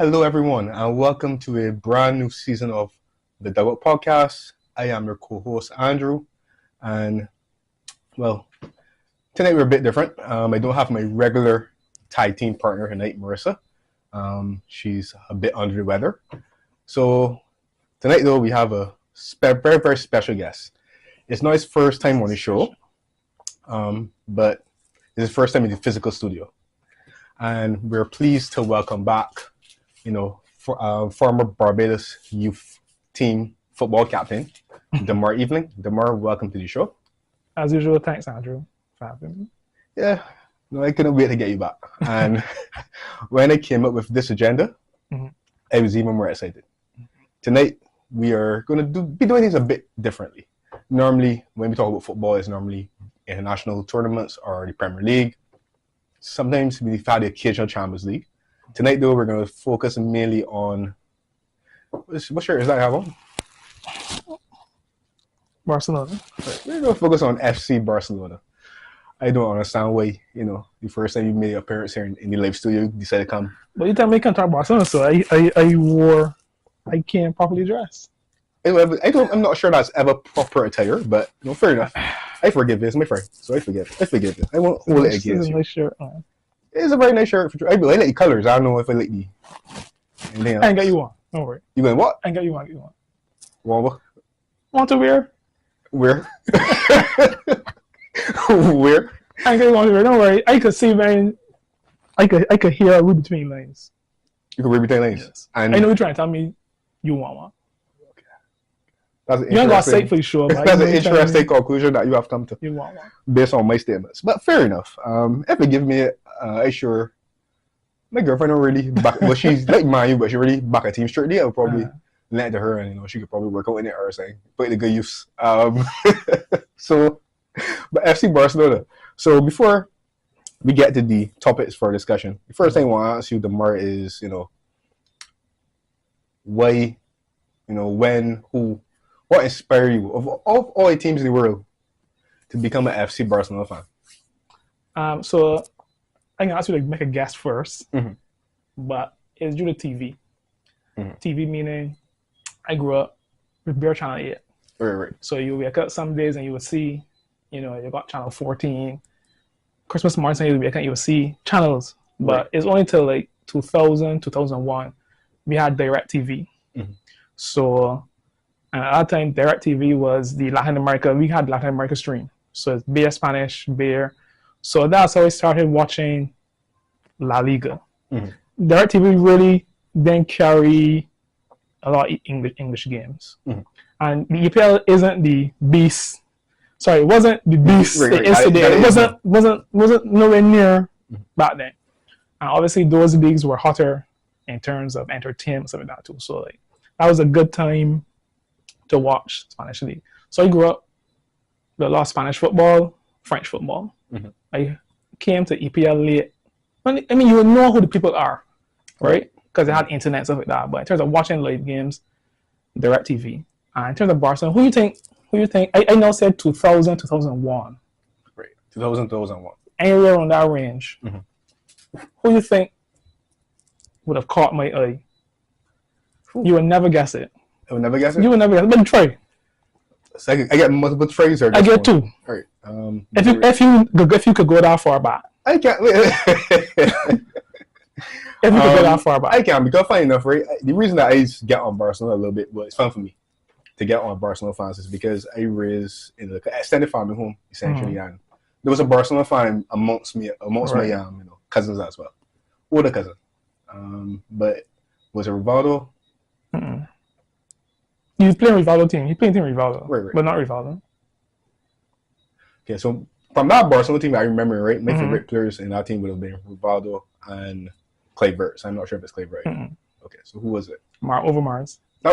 Hello, everyone, and welcome to a brand new season of the Dugout Podcast. I am your co-host, Andrew, and, well, tonight we're a bit different. I don't have my regular tag team partner tonight, Marissa. She's a bit under the weather. So, tonight, though, we have a very, very special guest. It's not his first time on the show, but it's his first time in the physical studio. And we're pleased to welcome back former Barbados youth team football captain, Damar Evelyn. Damar, welcome to the show. As usual, thanks, Andrew, for having me. Yeah, no, I couldn't wait to get you back. And when I came up with this agenda, I was even more excited. Tonight, we are going to be doing things a bit differently. Normally, when we talk about football, it's normally international tournaments or the Premier League. Sometimes we've had the occasional Champions League. Tonight, though, we're going to focus mainly on... What shirt is that I have on? Barcelona. Right. We're going to focus on FC Barcelona. I don't understand why, the first time you made an appearance here in the live studio, you decided to come. But you tell me you can't talk Barcelona, so I can't properly dress. I'm not sure that's ever proper attire, but fair enough. I forgive this, my friend. So I forgive it. I won't hold it against you. It's a nice shirt, man. It's a very nice shirt. I like the colors. I don't know if I like the anything else. I ain't got you one. Don't worry. You going what? I ain't got you one. What? Want to wear? Where? Where? I ain't got you one to wear. Don't worry. I could see, man. I could hear a read between lines. You can read between lines? Yes. And I know you're trying to tell me you want one. That's you ain't got to say for sure. But that's an interesting conclusion that you have come to. You want one. Based on my statements. But fair enough. If you give me it, I sure my girlfriend don't really back, well, she's like mine, but she really back a team strictly. I would probably lend it to her, and she could probably work out in it or something. Put it to good use. So, but FC Barcelona. So before we get to the topics for discussion, the first thing I want to ask you, Damar, is why, when, who, what inspired you of all the teams in the world to become an FC Barcelona fan? So I can ask you to make a guess first, but it's due to TV. TV meaning I grew up with Bear Channel 8. Right. So you wake up some days and you would see, you got Channel 14. Christmas morning you wake up, you would see channels. But it's only till like 2000, 2001, we had DirecTV. So and at that time, DirecTV was the Latin America. We had Latin America stream. So it's Bear Spanish, Bear. So that's how I started watching La Liga. DirecTV really didn't carry a lot of English games. And the EPL isn't the beast. Sorry, it wasn't the beast it is today. It wasn't nowhere near back then. And obviously those leagues were hotter in terms of entertainment, something like that too. So that was a good time to watch Spanish league. So I grew up with a lot of Spanish football, French football. I came to EPL late. I mean, you would know who the people are, right? Because they had internet, stuff like that. But in terms of watching live games, DirecTV. And in terms of Barcelona, who you think? I now said 2000, 2001. Right, 2000, 2001. Anywhere on that range. Who you think would have caught my eye? You would never guess it. I would never guess it? You would never guess it. But try. So I get multiple trades or I get two. All right. If you could go that far back. I can't. If you could go that far back. I can, because funny enough, right? The reason that I get on Barcelona a little bit, well, it's fun for me to get on Barcelona fans is because I raised in the extended family home, essentially, and there was a Barcelona fan amongst my cousins as well. Older cousin. But was it Rivaldo? He was playing Rivaldo team. He played team Rivaldo, right. But not Rivaldo. Okay, so from that Barcelona team, I remember, right, my favorite players in that team would have been Rivaldo and Kluivert. I'm not sure if it's Kluivert. Okay, so who was it? Overmars. He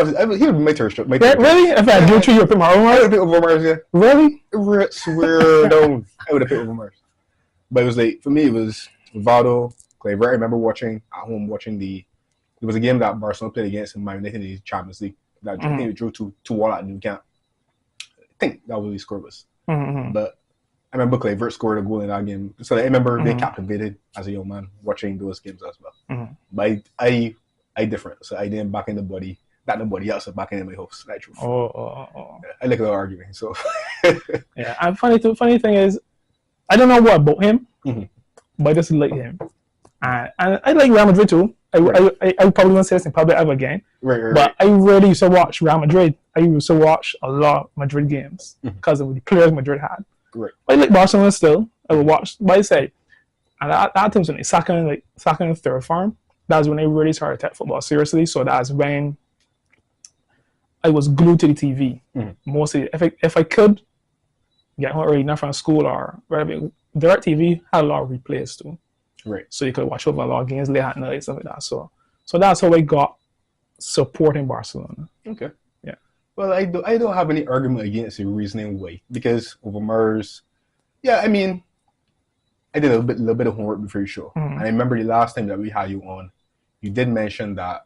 would be my third. Really? If I do to you, pick Overmars? I would have picked Overmars, yeah. Really? Swear down. I would have picked Overmars. But it was like, for me, it was Rivaldo, Kluivert. I remember watching there was a game that Barcelona played against Man United in the Champions League. That I think it drew 2-1 at Nou Camp. I think that was the score was. But I remember Kluivert scored a goal in that game. So I remember being captivated as a young man watching those games as well. But I I different. So I didn't back in the body. That nobody else is backing in my house. That's true. Oh. I like a lot of arguing. So Yeah, and funny thing is, I don't know what about him, mm-hmm. but I just like him. And I like Real Madrid too. I probably won't say this in public ever again. Right. But I really used to watch Real Madrid. I used to watch a lot of Madrid games because of the players Madrid had. Right. I like Barcelona still. I would watch, but I say, and that time was when second and third farm. That's when I really started to take football seriously. So that's when I was glued to the TV. Mostly, if I could get home early enough from school or whatever, Direct TV had a lot of replays too. Right. So you could watch over a lot of games late at night, stuff like that. So that's how I got supporting Barcelona. Okay. Yeah. Well, I don't have any argument against the reasoning why, because over Murs, yeah, I mean, I did a little bit of homework before the show. And I remember the last time that we had you on, you did mention that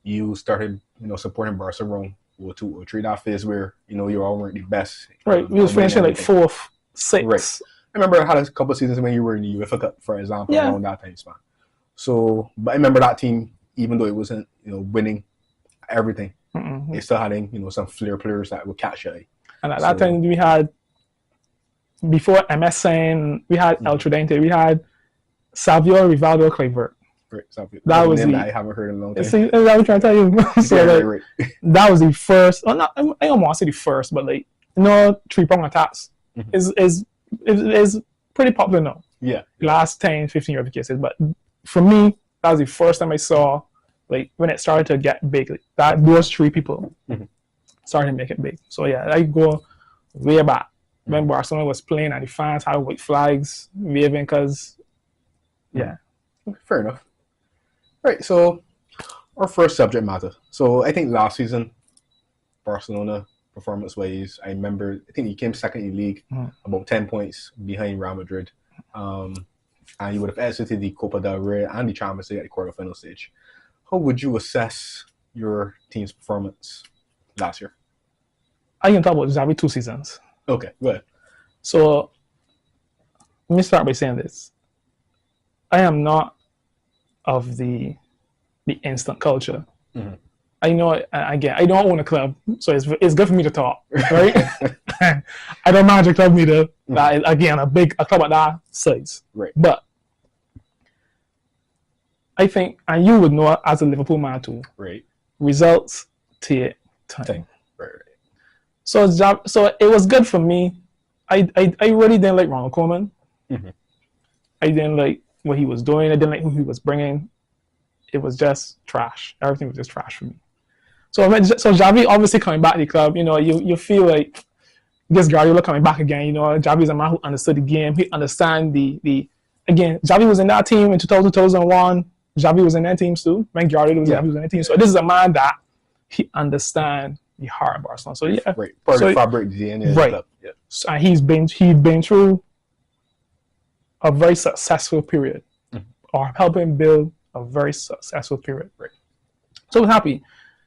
you started, supporting Barcelona 02, 03, that phase where, you all weren't the best. Right. We was finishing like 4th, 6th. Right. I remember I had a couple of seasons when you were in the UEFA Cup, for example, around that time span. So, but I remember that team, even though it wasn't, winning everything, they still had, some flair players that would catch your eye. And at that time, we had, before MSN, we had El Tridente, we had Savio, Rivaldo, Kluivert. Right, Savio. That was the name that I haven't heard in a long time. See, that's what I'm trying to tell you. So, right. That was the first, well, not, I don't want to say the first, but three-prong attacks is pretty popular now. Yeah. Last 10, 15 years of cases. But for me, that was the first time I saw, when it started to get big, those three people started to make it big. So, yeah, I go way back when Barcelona was playing and the fans had white flags waving because, yeah. Fair enough. Right, so our first subject matter. So I think last season, Barcelona, performance-wise, I think he came second in the league, about 10 points behind Real Madrid. And you would have exited the Copa del Rey and the Champions League at the quarterfinal stage. How would you assess your team's performance last year? I can talk about Xavi 2 seasons. Okay, go ahead. So let me start by saying this. I am not of the instant culture. I know, again, I don't own a club, so it's good for me to talk, right? I don't manage a club either. Again, a club at that size. Right. But I think, and you would know as a Liverpool man too, right? Results take time. Right. So it was good for me. I really didn't like Ronald Koeman. I didn't like what he was doing. I didn't like who he was bringing. It was just trash. Everything was just trash for me. So Xavi obviously coming back to the club, you feel like this Guardiola coming back again. Xavi's a man who understood the game. He understand the again. Xavi was in that team in 2001. Xavi was in that team too. When Guardiola was in that team. So this is a man that he understands the heart of Barcelona. So yeah, right. Part of the fabric DNA. Right. Club. Yeah. So, and he's been through a very successful period, or helping build a very successful period. Right. So I'm happy.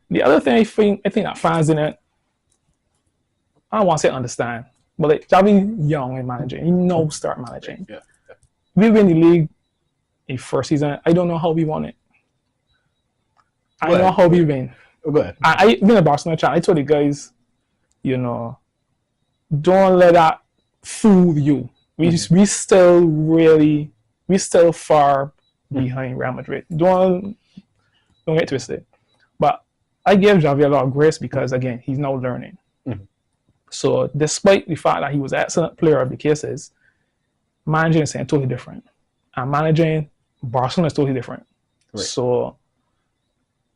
The other thing I think that fans in it, I don't want to say understand, but Xavi young in managing, he knows start managing. Yeah. We win the league in first season. I don't know how we won it. I know how we win. Oh, go ahead. I been a Barcelona chat. I told the guys, don't let that fool you. We still far behind Real Madrid. Don't get twisted. But I give Xavi a lot of grace because again, he's now learning. So despite the fact that he was an excellent player of the cases, managing is totally different. And managing Barcelona is totally different. Right. So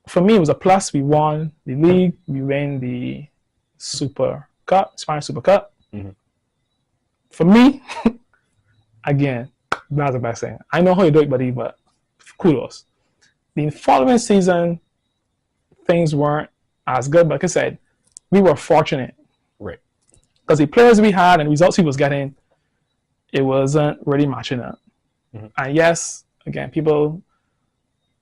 for me, it was a plus. We won the league. We win the Super Cup, Spanish Super Cup. For me, again, that's the best thing. I know how you do it, buddy, but kudos. The following season, things weren't as good. But like I said, we were fortunate. Right. Because the players we had and the results he was getting, it wasn't really matching up. And yes, again,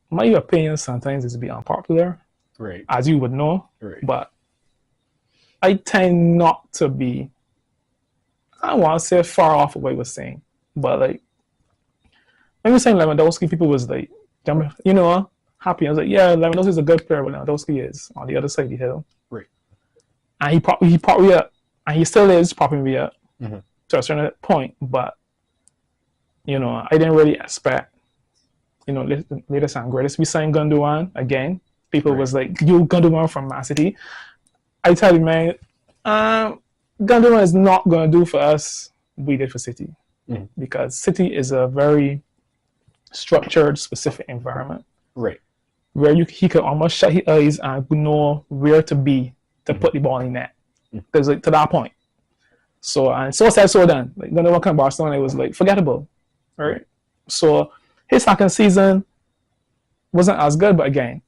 my opinion sometimes is to be unpopular. Right. As you would know. Right. But I tend not to be, I don't want to say far off of what he was saying. But when we saying Lewandowski, people was like, happy. I was like, yeah, Lewandowski is a good player, but Lewandowski is on the other side of the hill. Right. And he propped me up. And he still is propping me up Mm-hmm. to a certain point. But, I didn't really expect, latest and greatest. We signed Gundogan again. People was like, you Gundogan from Man City. I tell you, man, Gundogan is not going to do for us we did for City. Mm-hmm. Because City is a very structured, specific environment. Right. Where he could almost shut his eyes and know where to be to put the ball in net. Because to that point. So, and so said, so done. Like, Gundogan came to Barcelona, it was like forgettable. Right? So, his second season wasn't as good, but again,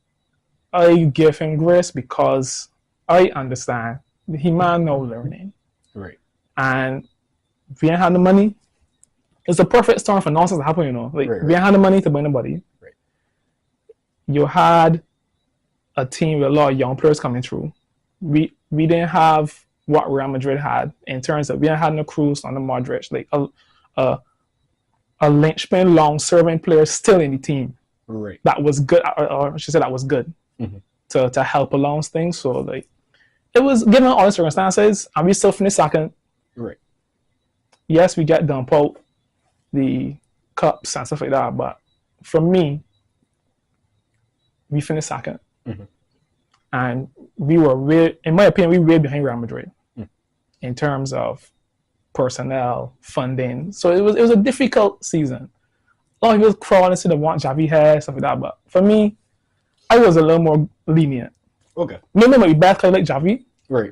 I give him grace because I understand he man now learning. Right. And if we ain't had the money, it's a perfect storm for nonsense to happen, Like, we ain't had the money to buy nobody. Right. You had a team with a lot of young players coming through. We didn't have what Real Madrid had in terms of we didn't have no Cruz on the Modric, like a linchpin, long-serving player still in the team. Right. That was good, or I should say that was good to help along things. So, like, it was given all the circumstances, and we still finished second. Right. Yes, we get dumped out the cups and stuff like that, but for me, we finished second. Mm-hmm. And we were way, in my opinion, we were way behind Real Madrid in terms of personnel, funding. So it was a difficult season. A lot of people crawling into the want Xavi hair, stuff like that. But for me, I was a little more lenient. Okay. Maybe my best player like Xavi. Right.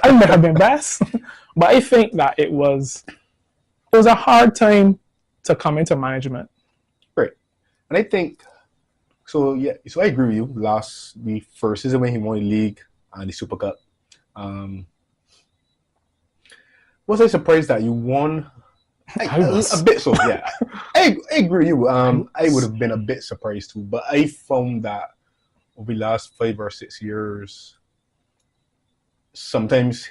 I might have been best, but I think that it was a hard time to come into management. Right. And I think so I agree with you. The first season when he won the league and the Super Cup. Was I surprised that you won? A bit so, yeah. I agree with you. I would have been a bit surprised too, but I found that over the last 5 or 6 years, sometimes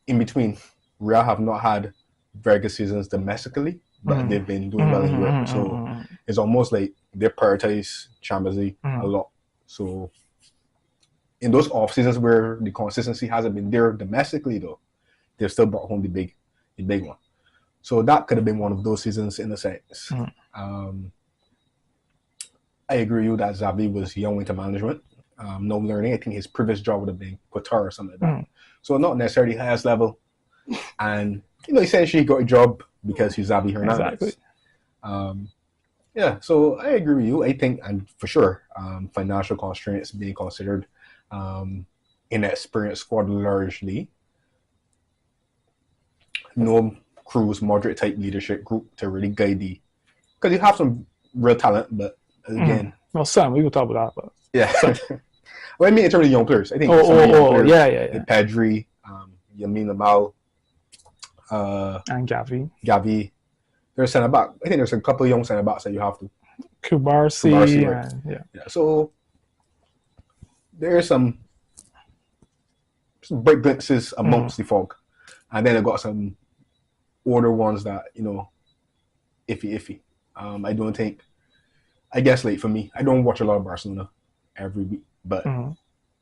in between, Real have not had very good seasons domestically, but they've been doing well in Europe. So it's almost like they prioritize Champions League a lot. So in those off seasons where the consistency hasn't been there domestically, though, they've still brought home the big one. So that could have been one of those seasons in a sense. I agree with you that Xavi was young into management, no learning. I think his previous job would have been Qatar or something like that. So not necessarily highest level. And, essentially he got a job because he's Xavi Hernandez. Exactly. So I agree with you. I think, and for sure, financial constraints being considered, inexperienced squad largely, no Cruz, Modric type leadership group to really guide because you have some real talent, but again, well, Sam, we will talk about that, but well, I mean in terms of young players, I think Pedri, Yamin Lamal, and Gavi. There's center back. I think there's a couple of young center backs that you have to. Kubarsi, right? Yeah. So there's some bright glimpses amongst the fog, and then I got some older ones that iffy. I don't think. I guess like for me, I don't watch a lot of Barcelona every week, but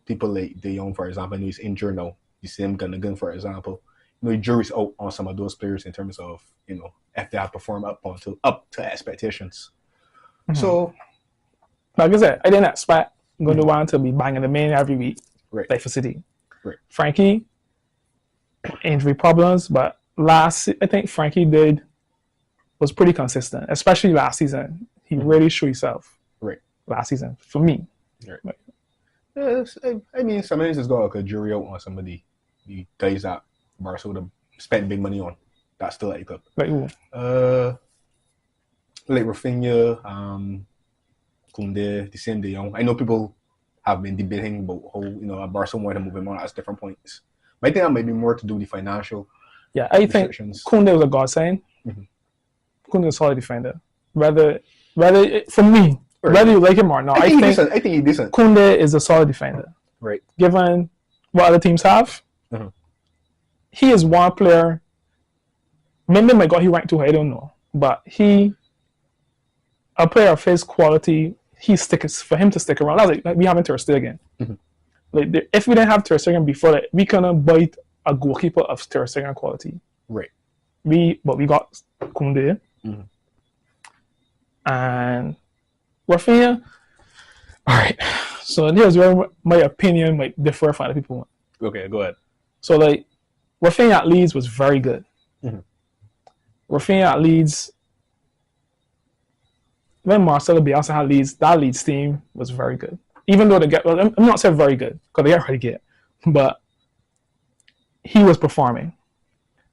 people like De Jong, for example, I know he's injured now. You see him Gundogan, for example. The jury's out on some of those players in terms of if they have performed up to expectations. So, like I said, I didn't expect Gundogan to be banging the main every week, like for City. Right. Frankie, injury problems, but I think Frankie was pretty consistent, especially last season. He really showed himself. Right. Last season, for me. Right. I mean, sometimes it's got like a jury out on some of the guys that Barcelona spent big money on. That's still at the club. Like who? Like Rafinha, Koundé, the same De Jong. I know people have been debating about how Barcelona wanted to move him on at different points. But I think that might be more to do with the financial. Yeah, I think Koundé was a godsend. Koundé is a solid defender. Whether for me, whether you like him or not, I think he's decent. Koundé is a solid defender. Right. Given what other teams have, he is one player. Maybe my God, he ranked too high, I don't know. But a player of his quality, for him to stick around. That's like we having Ter Stegen. Like if we didn't have Ter Stegen before, like, we couldn't buy a goalkeeper of Ter Stegen quality. Right. But we got Koundé and Rafinha. All right. So here's where my opinion might differ from other people. Okay, go ahead. So like Rafinha at Leeds was very good. Rafinha at Leeds. When Marcelo Bielsa had Leeds, that Leeds team was very good. Even though I'm not saying very good because they got relegated, but he was performing.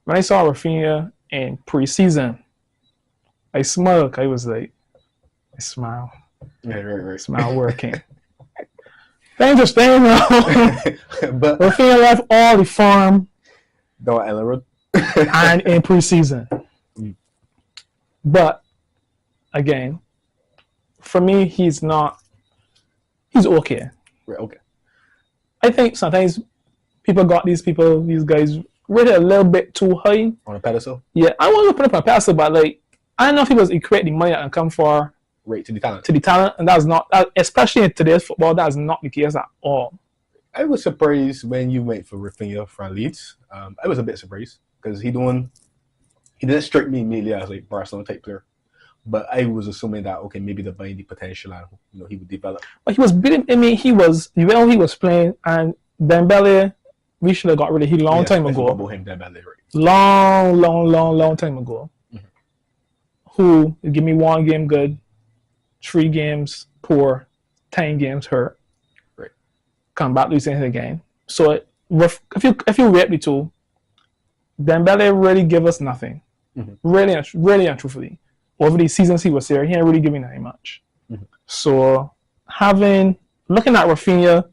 When I saw Rafinha in pre-season, I smiled. I was like, I smile. Right. Smile working. Things are staying now. But Rafinha left all the farm and in pre-season. But again, for me, he's okay. Right, okay. I think sometimes people got these guys rated a little bit too high. On a pedestal? Yeah, I want to put up on a pedestal, but like, I don't know if he was equate the money and come for Right, to the talent. And that's not, especially in today's football, that's not the case at all. I was surprised when you went for Rafinha from Leeds. I was a bit surprised because he didn't strike me immediately as like Barcelona type player. But I was assuming that okay, maybe the buying the potential and he would develop. But he was beating. I mean, he was playing, and Dembele, we should have got rid of him long time ago. Him, Dembele, right? Long time ago. Who give me 1 game good, 3 games poor, 10 games hurt. Right. Come back losing the game. So if you rate the two, Dembele really give us nothing. Really and truthfully. Over the seasons he was here, he ain't really giving that much. So looking at Rafinha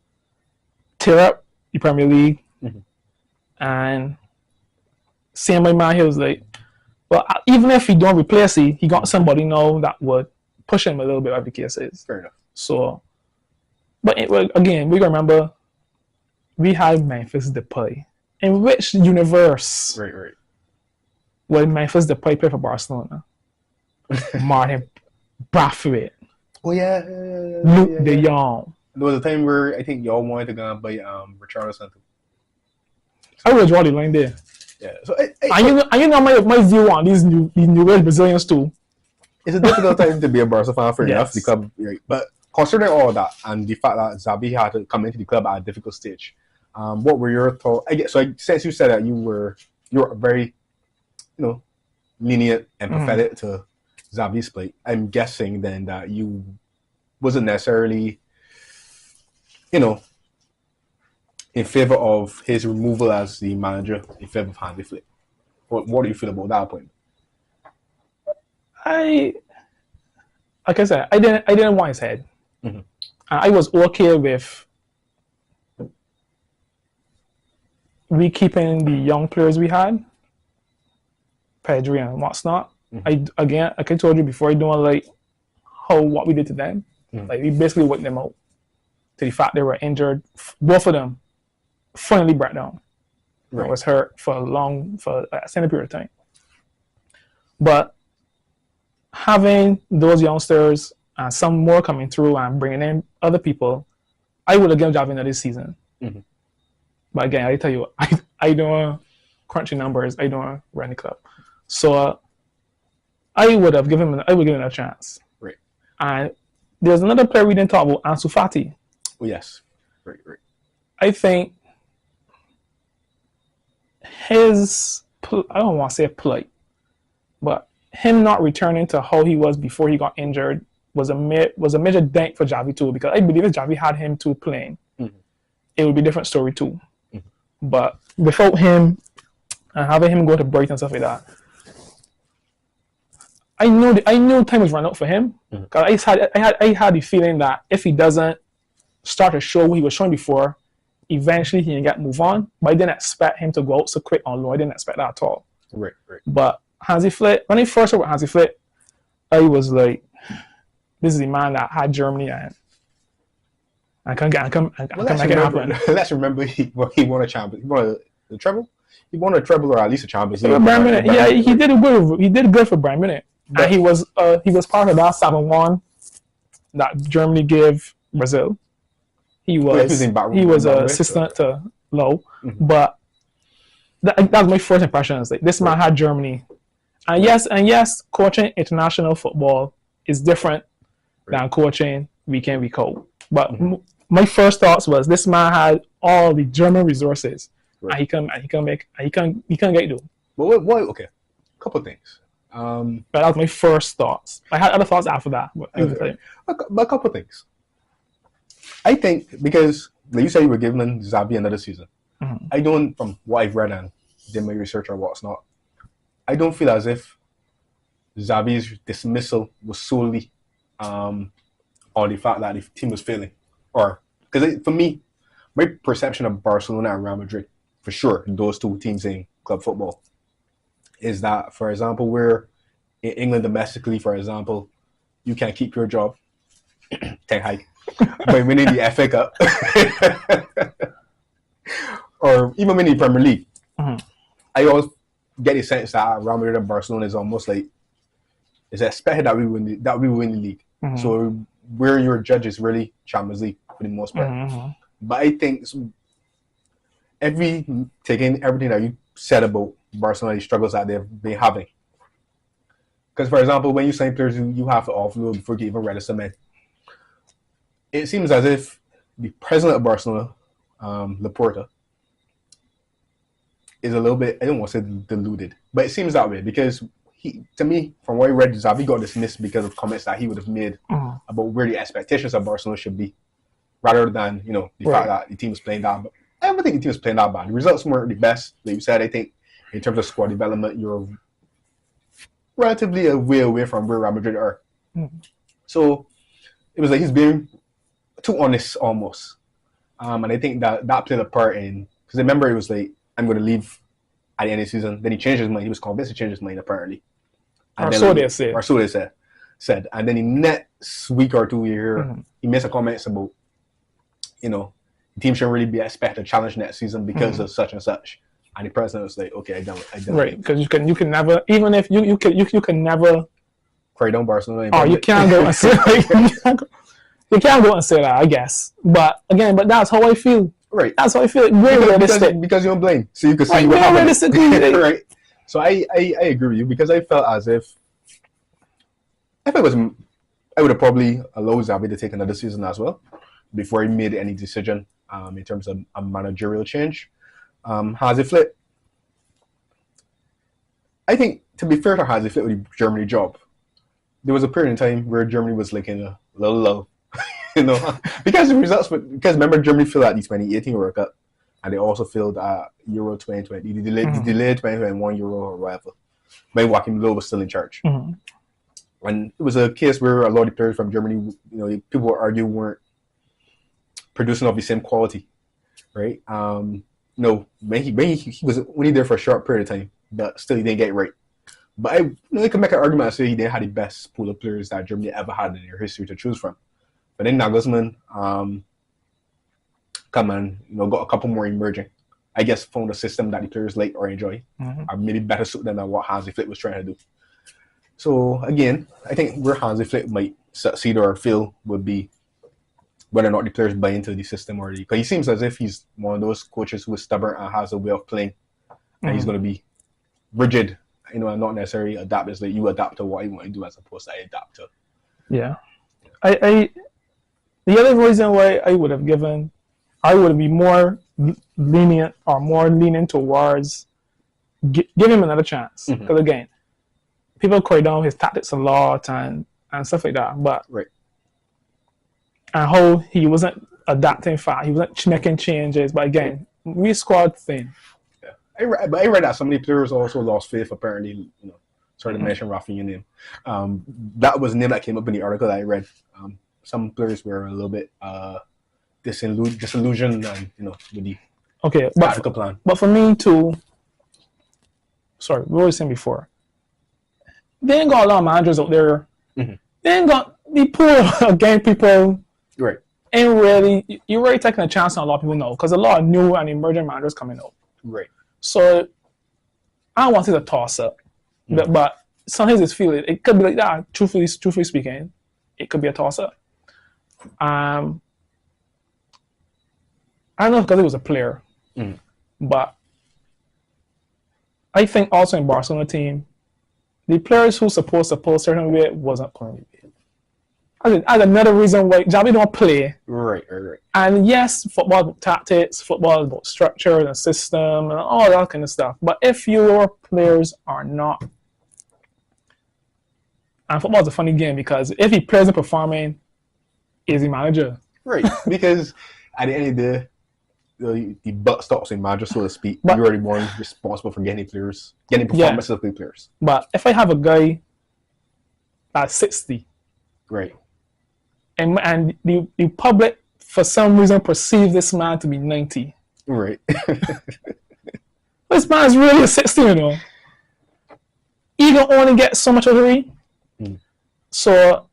tear up the Premier League and seeing my man, he was like, well, even if he don't replace he got somebody now that would push him a little bit, whatever the case is. Fair enough. So, but again, we remember we had Memphis Depay. In which universe would Memphis Depay play for Barcelona? Martin Braithwaite. Oh yeah. Luke De Jong. There was a time where I think y'all wanted to go and buy Richarlison. I would draw the line there. Yeah. So you know my view on these new Brazilians too. It's a difficult time to be a Barca fan for Yes. the club, right? But considering all that and the fact that Xavi had to come into the club at a difficult stage, what were your thoughts? Since you said that you were very, lenient and empathetic to Xavi's play, I'm guessing then that you wasn't necessarily, in favor of his removal as the manager in favor of Hansi Flick. What do you feel about that point? Like I said, I didn't want his head. I was okay with we keeping the young players we had, Pedri and what's not. Like I told you before, I don't like what we did to them. Like we basically wiped them out to the fact they were injured. Both of them finally brought down. I was hurt for a extended period of time. But having those youngsters and some more coming through and bringing in other people, I would have given Xavi another season. But again, I tell you, I don't crunchy numbers. I don't run the club, so I would give him a chance. Right. And there's another player we didn't talk about, Ansu Fati. Oh yes. Right. I think his, I don't want to say plight, but him not returning to how he was before he got injured was a major dent for Xavi too, because I believe if Xavi had him too playing, it would be a different story too. But without him and having him go to Brighton and stuff like that, I knew time was run out for him. Because I had the feeling that if he doesn't start to show what he was showing before, eventually he can get move on. But I didn't expect him to go out so quick on loan. I didn't expect that at all. Right. But Hansi Flick, when I first heard about Hansi Flick, I was like, this is the man that had Germany and come make it happen. Let's remember he won a champion. He won a treble. He won a treble or at least a Champions League. Yeah, he did good. He did good for Bayern Munich. And he was part of that 7-1 that Germany gave Brazil. He was an assistant to Lowe, but that was my first impression. Like, this man had Germany, and yes, coaching international football is different than coaching week in, week out. But my first thoughts was this man had all the German resources, and he can get it do. But what? Okay, couple things. But that was my first thoughts. I had other thoughts after that. But a couple things. I think because, like you said, you were giving Xavi another season. I don't, from what I've read and did my research or what's not, I don't feel as if Xavi's dismissal was solely on the fact that the team was failing. Or, because for me, my perception of Barcelona and Real Madrid, for sure, those two teams in club football, is that, for example, where in England domestically, for example, you can keep your job, Ten Hag, by winning the FA Cup, or even winning the Premier League. I always get the sense that Real Madrid and Barcelona is almost like it's expected that we win the league. So where your judge is really Champions League for the most part. But I think taking everything that you said about Barcelona, the struggles that they've been having. Because, for example, when you sign players, you have to offload before you even register them. It seems as if the president of Barcelona, Laporta, is a little bit, I don't want to say deluded, but it seems that way because to me, from what I read, Xavi got dismissed because of comments that he would have made about where the expectations of Barcelona should be, rather than, the fact that the team was playing that bad. I don't think the team was playing that bad. The results weren't the best. Like you said, I think in terms of squad development, you're relatively a way away from where Real Madrid are. So it was like he's being too honest almost. And I think that played a part in, because I remember it was like, I'm going to leave at the end of the season. Then he changed his mind. He was convinced to change his mind, apparently. Or so they said. And then the next week or two, he made some comments about, the team shouldn't really be expected to challenge next season because of such and such. And the president was like, okay, I done. Right, because you can never, even if you can never cry down Barcelona. Oh, you can't go and say you can't go and say that, I guess. But again, that's how I feel. Right. That's how I feel. Realistic. Because you're blind, so you can see what happened. Right. So I agree with you because I felt as if I would have probably allowed Xavi to take another season as well before he made any decision in terms of a managerial change. Hansi Flick, I think, to be fair to Hansi Flick with the Germany job, there was a period in time where Germany was like in a little low, because the results. Because remember, Germany failed at the 2018 World Cup, and they also failed at Euro 2020. The delayed 2021 Euro or whatever. When Joachim Löw was still in charge, and it was a case where a lot of the players from Germany, people would argue weren't producing of the same quality, right? When he was only there for a short period of time, but still he didn't get it right. But I can make an argument and say he didn't have the best pool of players that Germany ever had in their history to choose from. But then Nagelsmann got a couple more emerging. I guess found a system that the players like or enjoy, or maybe better suit them than what Hansi Flick was trying to do. So again, I think where Hansi Flick might succeed or fail would be whether or not the players buy into the system or because he seems as if he's one of those coaches who is stubborn and has a way of playing, and he's going to be rigid, and not necessarily adapt. It's like you adapt to what you want to do as opposed to I adapt to. Yeah, the other reason why I would be more lenient or more leaning towards give him another chance, because again, people cry down his tactics a lot and stuff like that, but right. And how he wasn't adapting fast, he wasn't making changes. But again, we squad thing. Yeah, I read that some of the players also lost faith. Apparently, started to mention Rafinha name. That was a name that came up in the article that I read. Some players were a little bit disillusioned, and with the tactical plan. But for me too, sorry, we were saying before, they ain't got a lot of managers out there. They ain't got the pool again people. Right. Ain't really, you're really taking a chance on a lot of people know, because a lot of new and emerging managers coming out. Right. So I don't want to say a toss up, but sometimes it's feeling it could be like that. Truthfully speaking, it could be a toss up. I don't know if because he was a player, but I think also in Barcelona team, the players who supposed to pull a certain way wasn't pulling the weight. That's another reason why Xavi don't play. Right. And yes, football about tactics, football about structure and system and all that kind of stuff. But if your players are not, and football is a funny game because if he players are performing, is he manager? Right, because at the end of the day, the buck stops in manager, so to speak. You're already more responsible for getting performances of the players. But if I have a guy that's 60, right, and the public for some reason perceive this man to be 90, right, this man is really a 60, you know. He don't only get so much of the So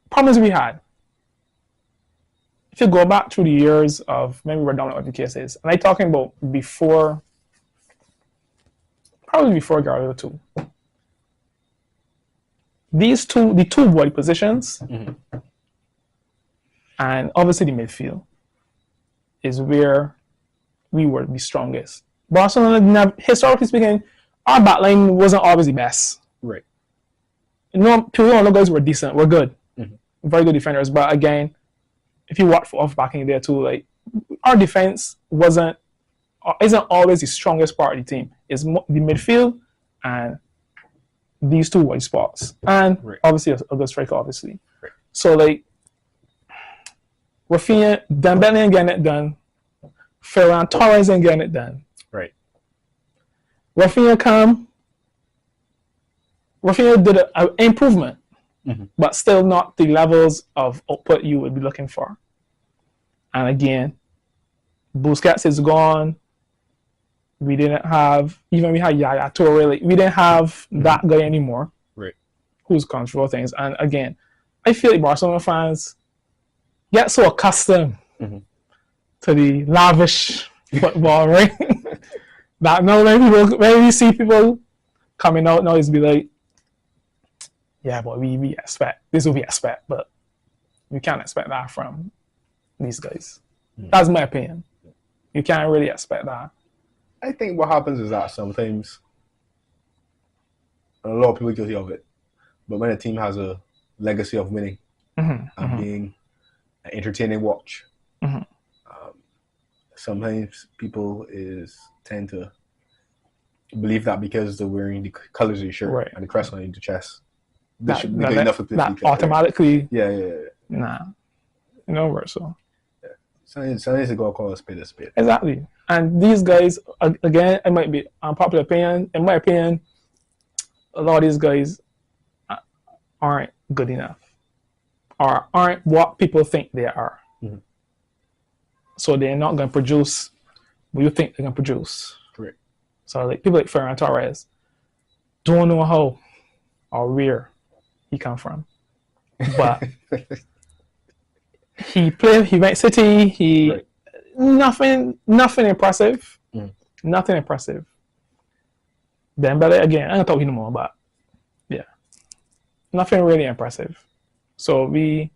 problems we had. If you go back through the years of maybe we're down what the case is, and I'm talking about probably before Guardiola too. The two body positions, and obviously the midfield is where we were the strongest. Barcelona, historically speaking, our backline wasn't always the best. Right. You know, people don't know guys were decent. We're good. Very good defenders. But again, if you watch off back in there too, like our defense isn't always the strongest part of the team. It's the midfield and these two wide spots. And obviously a good striker, obviously. Right. So like Rafinha, Dembele ain't getting it done. Ferran Torres ain't getting it done. Right. Rafinha did an improvement, but still not the levels of output you would be looking for. And again, Busquets is gone. We didn't have, even we had Yaya Toure, like, we didn't have that guy anymore. Right. Who's control things. And again, I feel like Barcelona fans get so accustomed to the lavish football, right? That now when we see people coming out now, it's be like, yeah, but we expect this is what we expect, but you can't expect that from these guys. That's my opinion. You can't really expect that. I think what happens is that sometimes, and a lot of people guilty of it, but when a team has a legacy of winning and being an entertaining watch, sometimes people tend to believe that because they're wearing the colors of your shirt and the crest on the chest, that should be good enough to automatically. Yeah. Nah, no worse so. Sometimes they go call a spade a spade. Exactly. And these guys, again, it might be unpopular opinion. In my opinion, a lot of these guys aren't good enough, or aren't what people think they are. So they're not going to produce what you think they're going to produce. Correct. So like people like Ferran Torres don't know how or where he come from, but he went City. Nothing impressive. Nothing impressive. Dembele again. I don't talk anymore, but yeah, nothing really impressive. So we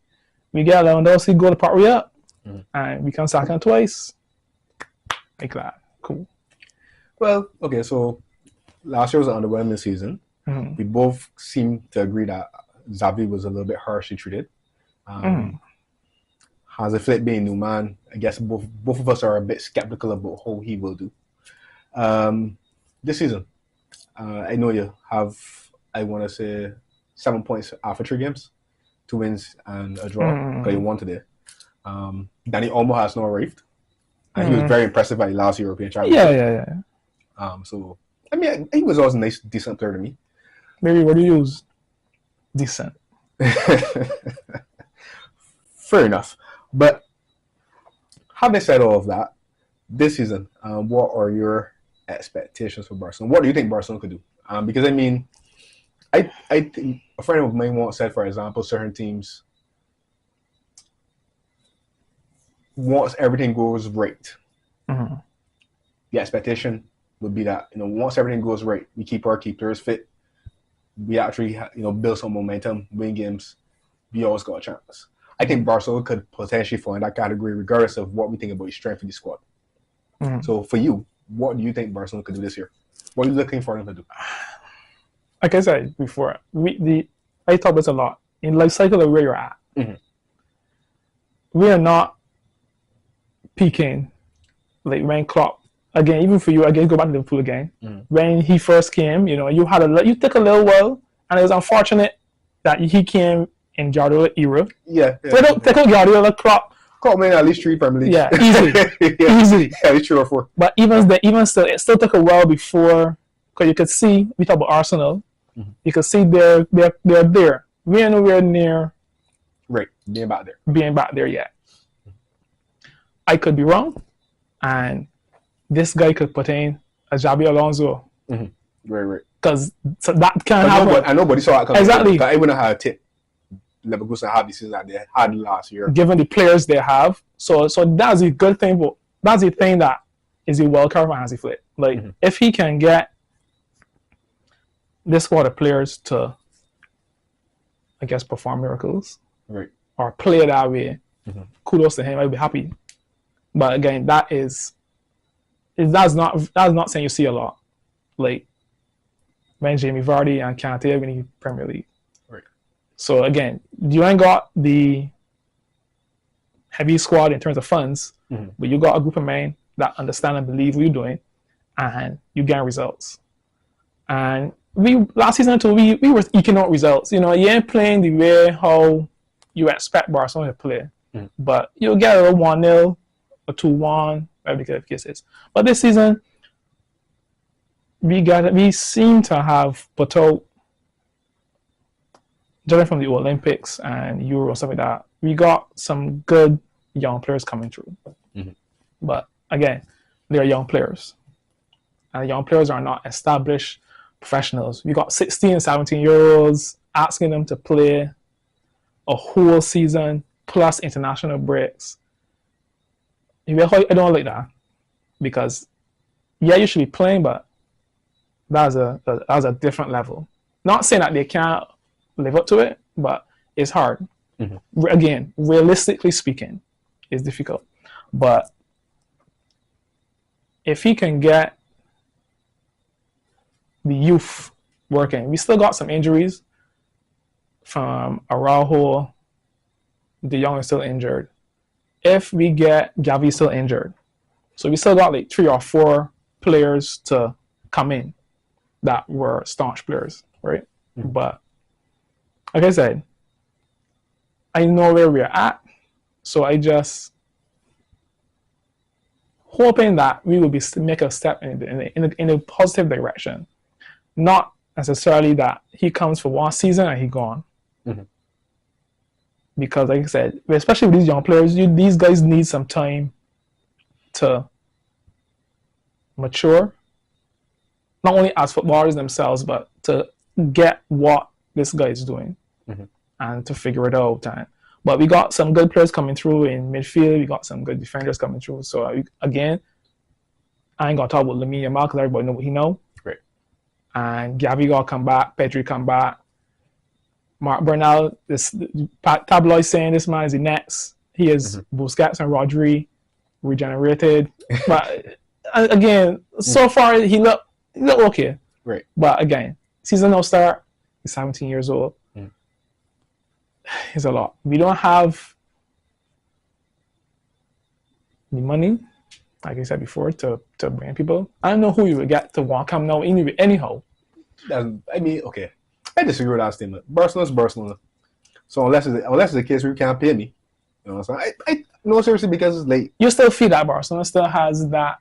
get Lewandowski go to part way up, and we can sack him twice. Like that, cool. Well, okay. So last year was an underwhelming season. We both seem to agree that Xavi was a little bit harshly treated. Hansi Flick being new man, I guess both of us are a bit skeptical about how he will do. This season, I know you have, I want to say, 7 points after 3 games, 2 wins and a draw, because you won today. Danny Olmo has not arrived, and he was very impressive at the last European Championship. Yeah. So, I mean, he was always a nice, decent player to me. Maybe what do you use? Decent. Fair enough. But having said all of that, this season, what are your expectations for Barcelona? What do you think Barcelona could do? Because I mean, I think a friend of mine once said, for example, certain teams, once everything goes right, the expectation would be that, once everything goes right, we keep our key players fit, we actually build some momentum, win games, we always got a chance. I think Barcelona could potentially fall in that category regardless of what we think about the strength of the squad. Mm. So for you, what do you think Barcelona could do this year? What are you looking for them to do? Like I said before, I talk about this a lot. In life cycle of where you're at, we are not peaking like when Klopp, again, even for you, again, go back to Liverpool again. When he first came, you took a little while, and it was unfortunate that he came in Guardiola era. Yeah. Take out Guardiola, Klopp. Klopp made at least 3 Premier Leagues. Yeah, easy. At least 3 or 4. But even still, it still took a while before, because you could see, we talk about Arsenal, you could see they're there. We are nowhere near being back there yet. I could be wrong, and this guy could put in a Xavi Alonso. Right. Because that can't happen. Nobody saw that coming. Exactly. I wouldn't have tipped Leverkusen have the season that they had last year. Given the players they have. So that's a good thing, but that's the thing that is a wild card for Hansi Flick. Like, if he can get this squad of players to, I guess, perform miracles, right, or play that way, kudos to him. I'd be happy. But again, that's not saying you see a lot. Like when Jamie Vardy and Kante winning Premier League. Right. So again, you ain't got the heavy squad in terms of funds, but you got a group of men that understand and believe what you're doing, and you get results. And last season too, we were eking out results. You ain't playing the way how you expect Barcelona to play, but you'll get a 1-0, a 2-1, whatever the case is. But this season, we seem to have put out, judging from the Olympics and Euro and stuff like that, we got some good young players coming through. But again, they're young players, and the young players are not established professionals. We got 16 and 17-year-olds asking them to play a whole season plus international breaks. I don't like that, because you should be playing, but that's a different level. Not saying that they can't live up to it, but it's hard. Again, realistically speaking, it's difficult. But if he can get the youth working, we still got some injuries from Araujo. De Jong is still injured. If we get Xavi still injured, so we still got like 3 or 4 players to come in that were staunch players, right? But like I said, I know where we're at, so I just hoping that we will make a step in a positive direction, not necessarily that he comes for one season and he's gone. Because, like I said, especially with these young players, these guys need some time to mature, not only as footballers themselves, but to get what this guy is doing and to figure it out. But we got some good players coming through in midfield. We got some good defenders coming through. So, again, I ain't going to talk about Lamine Yamal because everybody know what he know. Right. And Xavi got to come back. Pedri come back. Mark Bernal, this tabloid saying this man is the next. He is Busquets and Rodri regenerated. But again, so far he look okay. Right. But again, season no start. He's 17 years old. It's a lot. We don't have the money, like I said before, to bring people. I don't know who you would get to want Camp Nou anyhow. Okay. I disagree with that statement. Barcelona's Barcelona. So unless it's a case where you can't pay me, you know what I'm saying? I no, seriously, because it's late. You still feel that Barcelona still has that.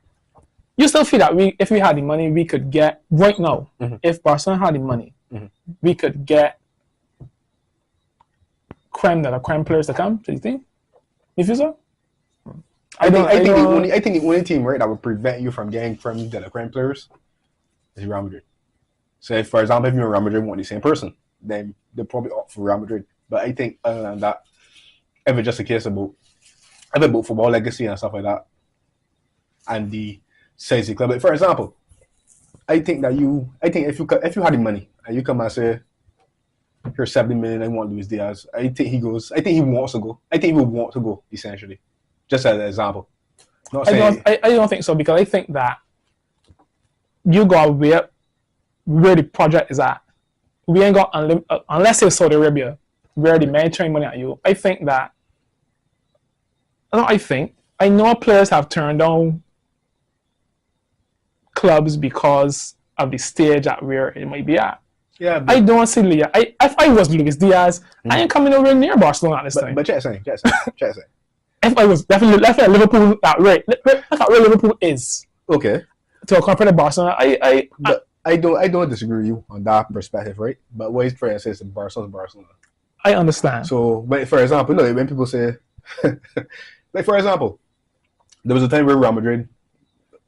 You still feel that if we had the money, we could get right now. If Barcelona had the money, we could get creme players to come. Do you think? You feel so? I think the only team, right, that would prevent you from getting creme de la creme players is Real Madrid. So, if, for example, if you and Real Madrid want the same person, then they'll probably opt for Real Madrid. But I think other than that, if it's just a case about football legacy and stuff like that, and the size of the club. Like, for example, I think if you had the money and you come and say, here's 70 million, I want Luis Diaz. I think he goes. I think he wants to go. I think he would want to go, essentially. Just as an example. Not saying, I don't think so, because I think that you got where the project is at. We ain't got unless it's Saudi Arabia, where the man throwing money at you. I think that. I know players have turned down clubs because of the stage at where it might be at. yeah, I don't see Leah. If I was Luis Diaz, I ain't coming nowhere near Barcelona at this time. but Chet saying. If I was definitely Liverpool that rate, look at where Liverpool is. Okay. To compare to Barcelona, I don't disagree with you on that perspective, right? But what he's trying to say is Barcelona. I understand. So, but for example, when people say, like for example, there was a time where Real Madrid,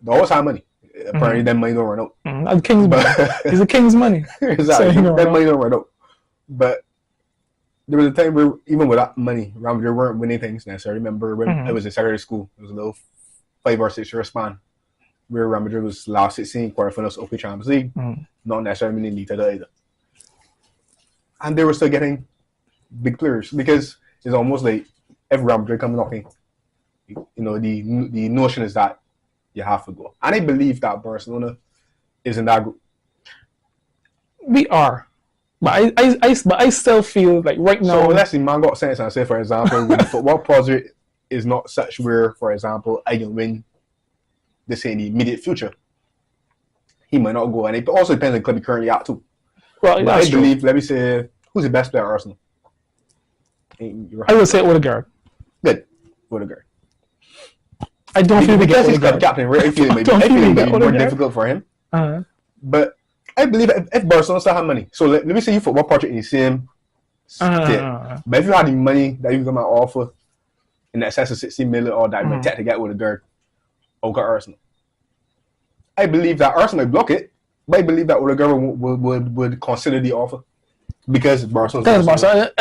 they always had money. Apparently, that money don't run out. The King's money. It's the King's money. Exactly. So that money don't run out. But there was a time where even with that money, Real Madrid weren't winning things necessarily. I remember when I was in secondary school, it was a little 5 or 6 year span where Real Madrid was last 16 quarterfinals of the Champions League, not necessarily winning league title either. And they were still getting big players because it's almost like if Real Madrid come knocking, the notion is that you have to go. And I believe that Barcelona is in that group. We are. But I still feel like right now. So let's see, man got sense and say, for example, when the football project is not such where, for example, I can win this in the immediate future, he might not go. And it also depends on the club he currently at too. Well, but I believe, let me say, who's the best player at Arsenal? I would say Odegaard. Good. Odegaard. I don't feel because he's club captain, right? I feel it might be more difficult for him. But I believe if Barcelona still have money, so let me say you football project in the same state. But if you had the money that you come out offer in excess of 60 million or that might take to get Odegaard, or got Arsenal. I believe that Arsenal might block it, but I believe that Odegaard would consider the offer because Barcelona.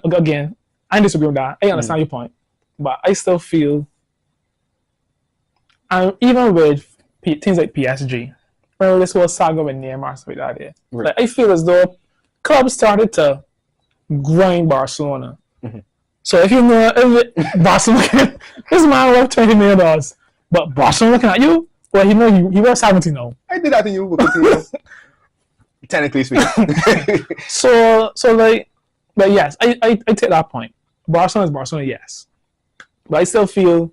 Again, I disagree with that. I understand your point, but I still feel, even with things like PSG, where this was saga with Neymar stuff like that, right. Like, I feel as though clubs started to grind Barcelona. So if you know Barcelona, this man worth $20 million, but Barcelona looking at you, well, he worth 70 now. I did that to you, technically speaking. so like, but yes, I take that point. Barcelona is Barcelona, yes, but I still feel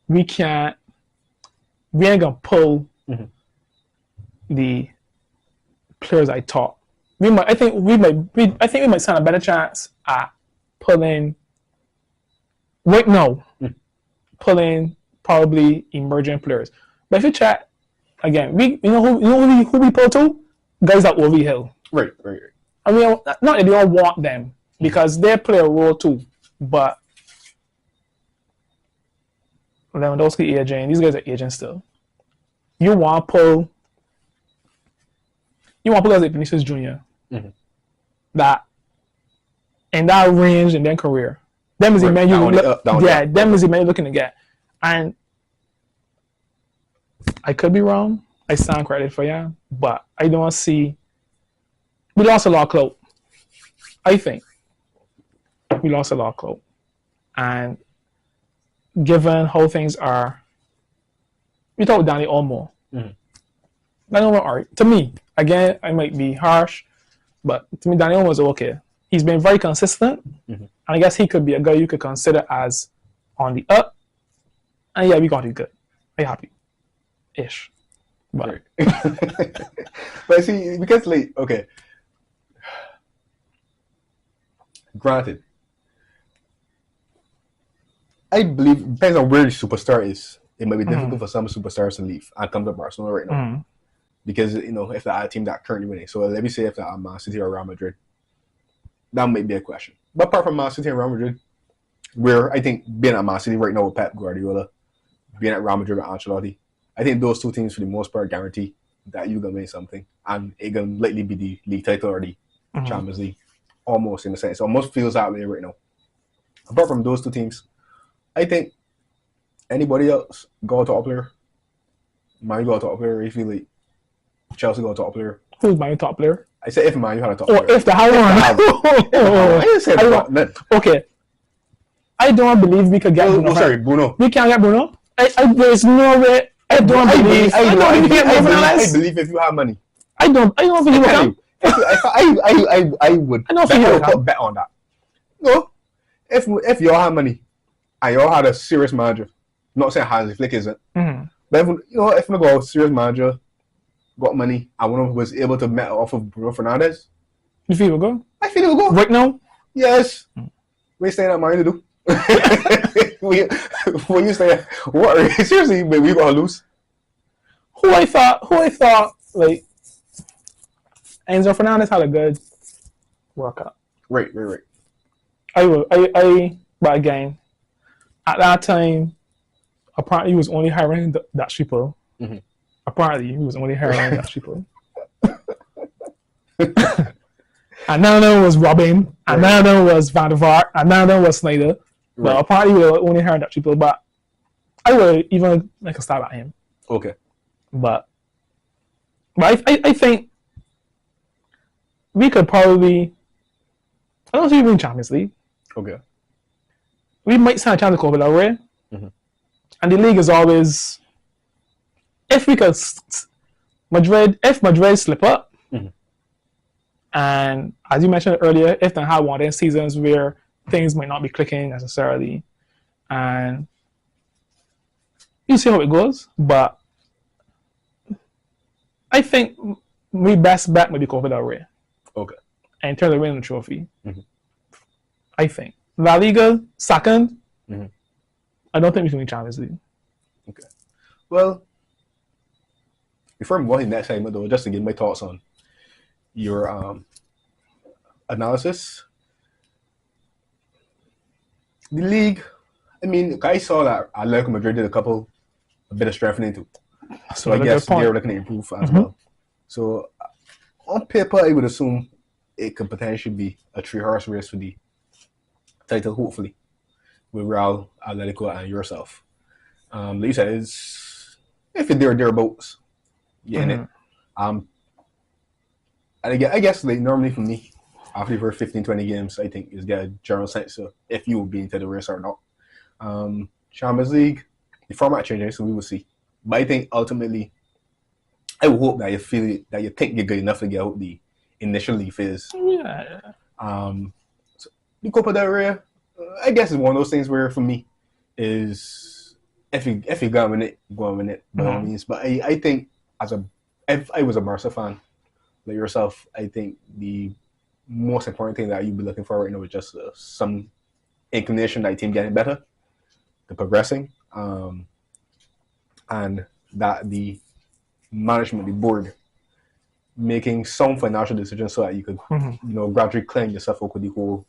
we ain't gonna pull the players I taught. I think we might stand a better chance at pulling pulling probably emerging players. But if you chat again, who we pull to? Guys that over hill. Right. I mean, not that they don't want them because they play a role too, but Lewandowski aging, these guys are aging still. You want to pull guys like Vinicius Jr. That in that range in their career. Them is the man them is the man you're looking to get. And I could be wrong. I stand credit for you, but I don't see. We lost a lot of clout. I think we lost a lot of clout, and given how things are, we talk with Danny Olmo. Danny Olmo, all right. To me, again, I might be harsh, but to me, Danny Olmo is okay. He's been very consistent, and I guess he could be a guy you could consider as on the up. And yeah, we got it good. I'm happy. Ish. But but see, because like, okay, granted, I believe it depends on where the superstar is. It might be difficult for some superstars to leave and come to Barcelona right now because if they're a team that currently winning. So let me say if they're Man City or Real Madrid, that might be a question. But apart from Man City and Real Madrid, where I think being at Man City right now with Pep Guardiola, being at Real Madrid with Ancelotti, I think those two teams for the most part guarantee that you're gonna win something, and it gonna likely be the league title or the Champions League, almost in a sense. It almost feels that way right now. Apart from those two teams, I think anybody else go to top player. Man go to top player. If you like Chelsea go to top player. Who's my top player? I said if Man U had a top Or player. if they have one. I didn't say that. Okay. I don't believe we could get Bruno. Sorry, Bruno. We can't get Bruno. There's no way. I believe if you have money. I don't believe we can. I would. I don't think you put bet on that. No, if y'all have money and y'all had a serious manager, not saying Hansi Flick isn't, but if we go serious manager, got money, and one of them was able to met off of Bruno Fernandes, you feel it will go? I feel it will go right now. Yes, we staying at mine to do. When you say what? Seriously, but we gonna lose. Who I thought like Enzo Fernandez had a good workout. Right. But again, at that time, apparently he was only hiring Dutch people. Mm-hmm. Apparently he was only hiring Dutch people. And none of them was Robin, and none of them was Van der Vaart, and none of them was Snyder. Right. But apparently we were only hiring Dutch people. But I would even make a stab at him. Okay. But I think we could probably. I don't see we win Champions League. Okay. We might stand a chance to go over way. Mm-hmm. And the league is always. If we could, if Madrid slip up, mm-hmm. and as you mentioned earlier, if they have one of those seasons where things might not be clicking necessarily, and you see how it goes, but I think my best bet might be Copa del Rey. Okay. And in terms of winning the trophy, mm-hmm. I think La Liga second. Mm-hmm. I don't think we can win Champions League. Okay. Well, before I'm going next segment though, just to give my thoughts on your analysis. The league, I mean, I saw that Atletico Madrid did a bit of strengthening too. So I guess they're looking to improve as mm-hmm. well. So on paper, I would assume it could potentially be a 3-horse race for the title, hopefully, with Real, Atletico, and yourself. Like you said, it's if it's thereabouts, yeah, mm-hmm. in it. I guess like normally for me, after the first 15-20 games, I think is get a general sense of if you will be into the race or not. Champions League, the format changes, so we will see. But I think ultimately, I would hope that you feel that you think you're good enough to get out the initial league phase. Yeah. So the Copa del Rey, I guess it's one of those things where for me is if you go and win it, go and win it by all means. But I think if I was a Barca fan like yourself, I think the most important thing that you'd be looking for right now is just some inclination that the team getting better, the progressing, and that the management, the board, making some financial decisions so that you could, mm-hmm. Gradually clean yourself up with the hole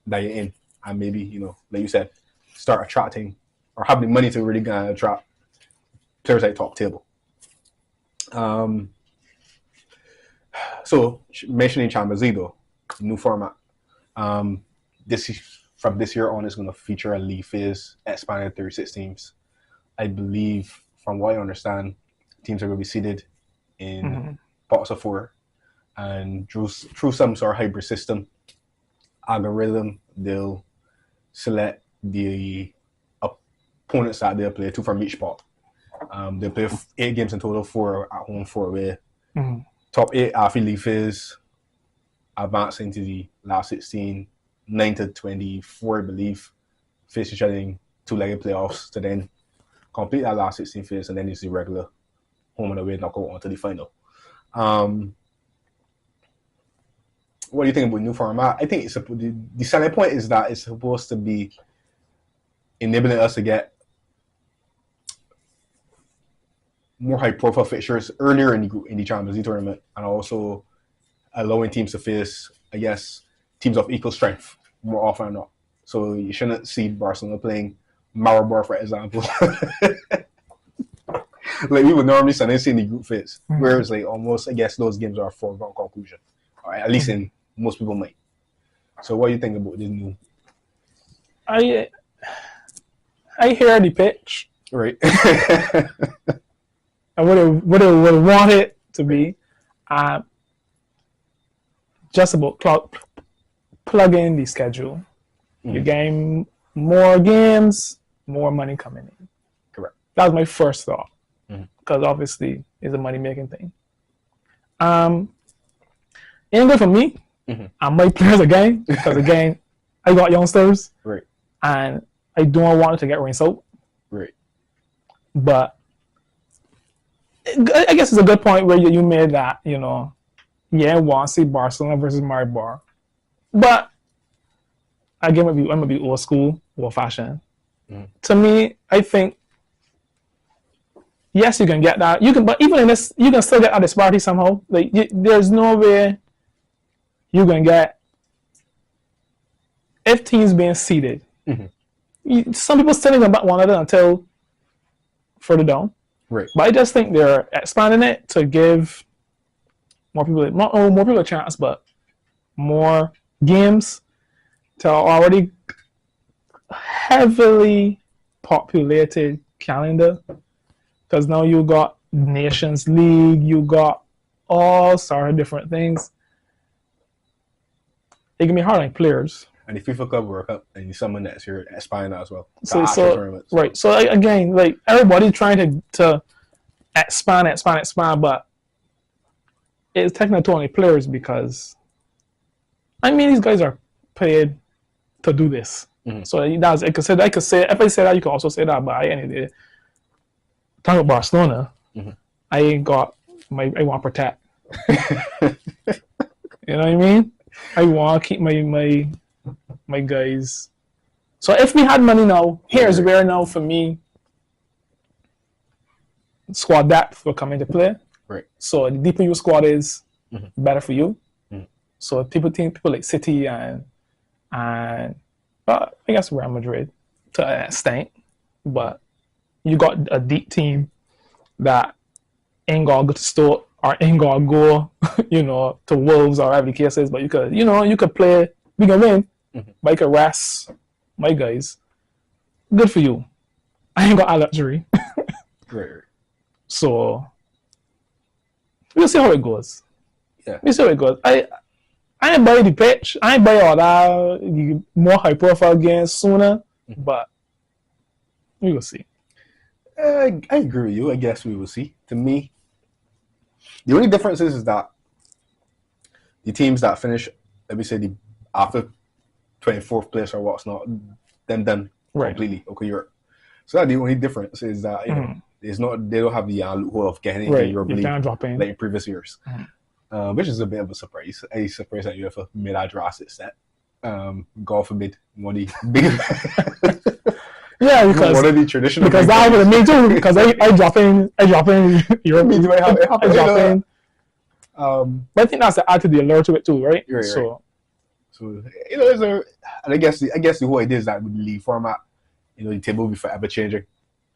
that you're in, and maybe, like you said, start attracting or have the money to really attract players at the top table. So mentioning Champions League though, new format. From this year on, is going to feature a league phase, expanded 36 teams. I believe, from what I understand, teams are going to be seeded in mm-hmm. pots of 4, and through some sort of hybrid system, algorithm, they'll select the opponents that they'll play 2 from each pot. They'll play 8 games in total, 4 at home, 4 away. Mm-hmm. Top 8 after league phase, advancing to the last 16, 9 to 24, I believe, face each other in 2-legged playoffs to then complete that last 16 phase, and then it's the regular home and away knockout onto the final. What do you think about new format? I think the selling point is that it's supposed to be enabling us to get more high-profile fixtures earlier in the Champions League tournament, and also allowing teams to face, I guess, teams of equal strength more often than not. So you shouldn't see Barcelona playing Maribor, for example. Like we would normally see in the group phase, mm-hmm. whereas like almost, I guess, those games are a foregone conclusion. All right, at least in most people might. So what do you think about this new? I hear the pitch. Right. I would want it to be. just about plug in the schedule. Mm-hmm. You gain more games, more money coming in. Correct. That was my first thought, Mm-hmm. because obviously it's a money making thing. Ain't good for me. Mm-hmm. I might play as again, because again, I got youngsters, Right. and I don't want it to get rinsed out. Right. But I guess it's a good point where you made that, I want to see Barcelona versus Maribor. But again, I'm gonna be old school, old fashioned. Mm-hmm. To me, I think yes, you can get that. You can, but even in this, you can still get a disparity somehow. Like there's no way you can get if teams being seeded. Mm-hmm. Some people still think about one another until further down. Right. But I just think they're expanding it to give more people a chance, but more games to already heavily populated calendar. Because now you got Nations League, you got all sorts of different things. It can be hard on players. And the FIFA Club World Cup, and you summon next year expanding that as well. Right. So again, like everybody's trying to expand, but it's technically only players because these guys are paid to do this. Mm-hmm. So I could say if I say that, you can also say that. But anyway, talking about Barcelona, mm-hmm. I want to protect. You know what I mean? I want to keep my guys. So if we had money now, here's where now for me, squad depth will come into play. Right. So the deeper your squad is, mm-hmm. better for you. Mm-hmm. So people like City and I guess Real Madrid to an extent, but you got a deep team that ain't gonna go to Stoke or ain't gonna go, to Wolves or whatever the case is. But you could play. We can win, mm-hmm. but you could rest my guys. Good for you. I ain't got a luxury. Right. So we'll see how it goes. Yeah. We'll see how it goes. I ain't buy the pitch. I ain't buy all that more high profile games sooner, mm-hmm. but we will see. I agree with you. I guess we will see. To me, the only difference is that the teams that finish, let me say, after 24th place or what's not, them done right. completely. Okay, Europe. So that's the only difference is that it's not, they don't have the loophole of getting into Europe League drop in. like in previous years, which is a bit of a surprise. A surprise that UEFA made that drastic step. God forbid, one of the big. Yeah, because one of the traditional. Because that would have me too. Because I drop in Europe. Me too. I drop in. But I think that's the add to the allure to it too, right? Right. So and I guess the whole idea is that with the league format, the table will be forever changing,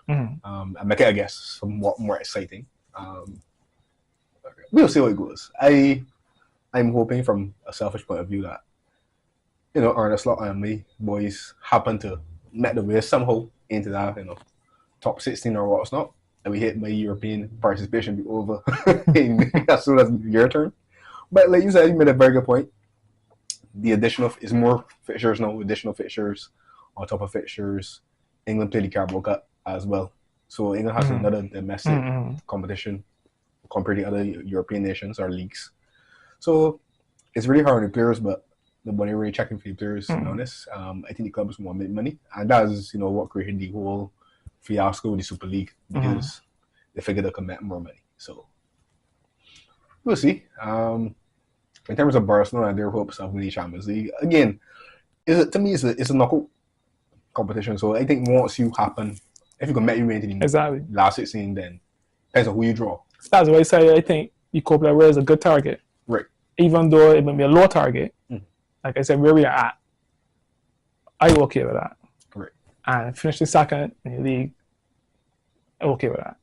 and make it, I guess, somewhat more exciting. We'll see how it goes. I'm hoping from a selfish point of view that Ernest Lott and me boys happen to met the way somehow into that top 16 or what's not, and we hit my European participation be over as soon as your turn. But like you said, you made a very good point. The addition of is more fixtures now, additional fixtures on top of fixtures. England played the Carabao Cup as well, so England has another domestic competition compared to other European nations or leagues. So it's really hard on the players, but nobody really checking for the players, to be honest. I think the clubs want to make money, and that is, what created the whole fiasco with the Super League, because they figured they could make more money. So we'll see. In terms of Barcelona and their hopes of winning the Champions League, again, to me, it's a knockout competition. So I think once you happen, if you can make your way into the last 16, then depends on who you draw. That's why I say I think the Copa del Rey is a good target. Right. Even though it may be a low target, like I said, where we are at, I'm okay with that. Right. And finish the second in the league, I'm okay with that.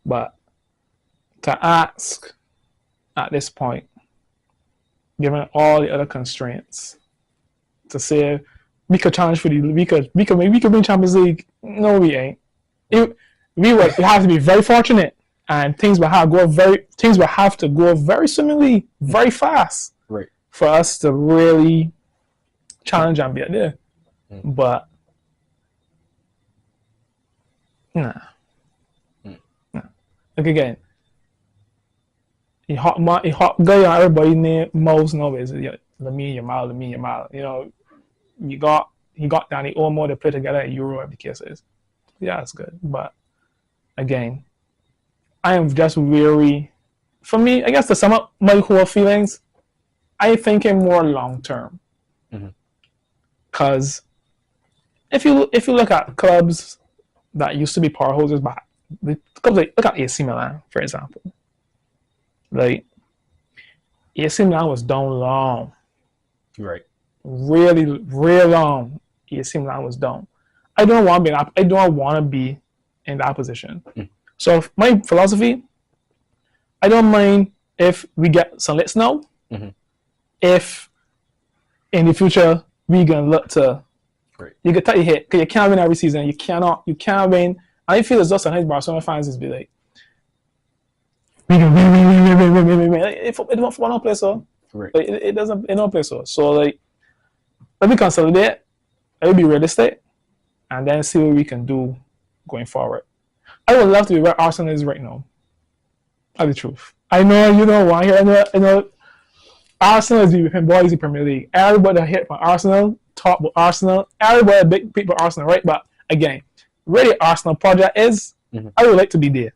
But to ask at this point, given all the other constraints, to say we could challenge for we could win Champions League. No, we ain't. We have to be very fortunate, and things will have to go very swimmingly, very fast. Right. for us to really challenge and be there. But nah. Like again, he hot guy on everybody name mouths nowadays. Lamine Yamal. You know, he got Danny Olmo to play together at Euro every case is. Yeah, it's good. But again, I am just weary. For me, I guess to sum up my whole feelings, I thinking more long term. Because if you look at clubs that used to be powerhouses back, the clubs like look at AC Milan, for example. Like AC Milan was down long. Right. Really, real long. AC Milan was down. I don't want to be in that position. So my philosophy, I don't mind if we get some licks now. If in the future we gonna look to, you can take your hit because you can't win every season. You can't win. I feel as though sometimes Barcelona fans is be like, we can win. It don't play so. Right. Like, it don't play so. So like, let me consolidate. Let me be realistic, and then see what we can do going forward. I would love to be where Arsenal is right now. That's the truth. I know you don't want to hear. I know Arsenal is the boys in Premier League. Everybody hit from Arsenal, talk about Arsenal. Everybody big people Arsenal, right? But again, really Arsenal project is. I would like to be there,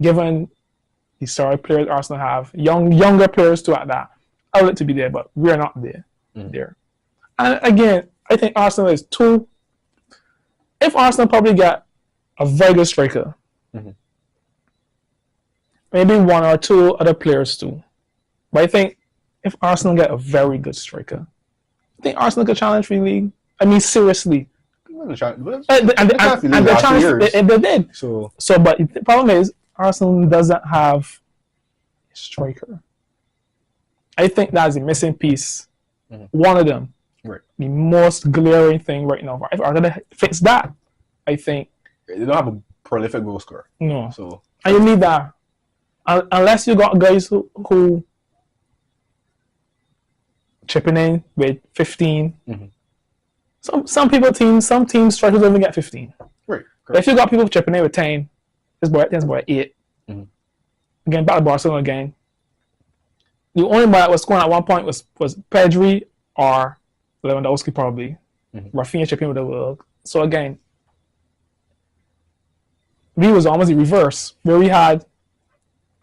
given the historic players Arsenal have, younger players too at that. I would like to be there, but we're not there. And again, I think Arsenal is too. If Arsenal probably get a very good striker, maybe one or two other players too. But I think if Arsenal get a very good striker, I think Arsenal could challenge for the league. I mean, seriously. And the challenge they did. So, but the problem is Arsenal doesn't have a striker. I think that's a missing piece. One of them. Right. The most glaring thing right now. If Arsenal fix that, I think they don't have a prolific goal scorer. No. So and you need that. Unless you got guys who chipping in with 15. Some teams strikers don't even get 15. Right. But if you got people chipping in with 10, this boy 8. Again, back to Barcelona again. The only boy that was scoring at one point was Pedri or Lewandowski probably. Rafinha chipping with the world. So again, we was almost the reverse where we had.